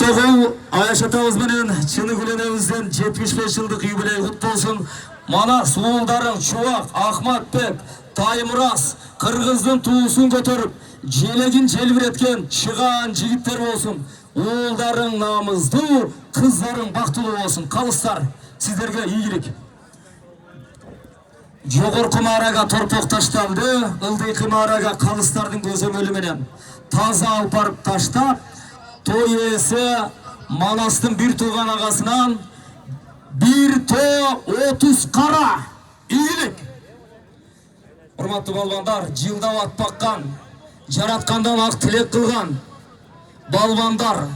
Токтогул Аяш атабыз менен чыны күлөнөбүздөн 75 жылдык юбилей кут болсун. Мана суулдарың Чубак, Ахматбек, Таймурас кыргыздын туусун көтөрүп, желегин желбиреткен чыгаан жигиттер болсун. Уулдарың намыздуу, кыздарың бактылуу болсун. Калыстар, сиздерге ийгилик. Жогорку маарага торпок ташталды, ылдыйкы маарага калыстардын көзөмөлү менен таза алып барып таштап, той ээси Манастын бир тууган агасынан бир то 30 кара. Ийгилик. Урматтуу балбандар, жылдап ат баккан, жараткандан ак тилек кылган балбандар,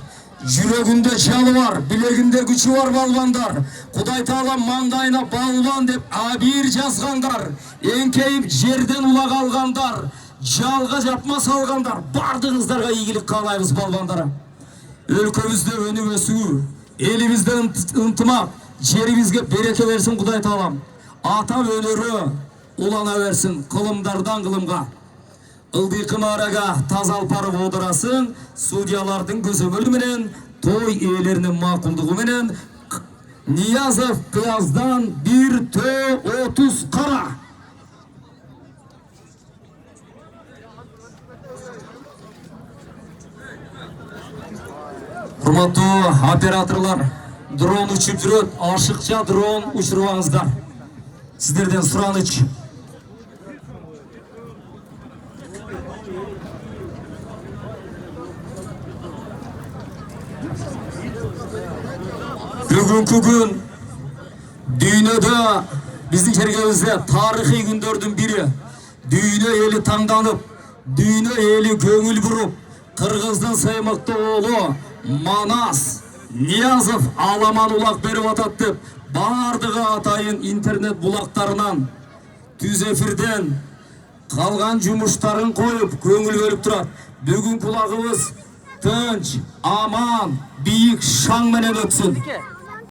жүрөгүндө жалы бар, билегинде күчү бар балбандар, Кудай Таала маңдайына балбан деп абийир жазгандар, эңкейип жерден улак алгандар, жалга жапма салгандар, бардыгыңыздарга ийгилик каалайбыз балбандара. Өлкөбүздө өнүк өсүү, элибизде ынтымак, жерибизге береке берсин Кудай Таалам. Ата өнөрү улана берсин кылымдардан кылымга. Ылдыйкы маарага таза алып барып одурасын, судьялардын көзөмөлү менен, той ээлеринин макулдугу менен Ниязов Кыяздан бир то 30 кара. Урматтуу операторлар, дрон учуп жүрөт, ашыкча дрон учурбаңыздар. Сиздерден сураныч. Бүгүнкү күн дүйнөдө биздин жергебизде тарыхый күндөрдүн бири. Дүйнө эли таңданып, дүйнө эли көңүл буруп, Кыргыздын сыймыктуу оолу Манас Ниязов аламан улак берип атат деп бардыгы атайын интернет булактарынан, түз эфирден калган жумуштарын коюп көңүл бөлүп турат. Бүгүн кулагыбыз тынч, аман, бийик шаң менен өтсүн.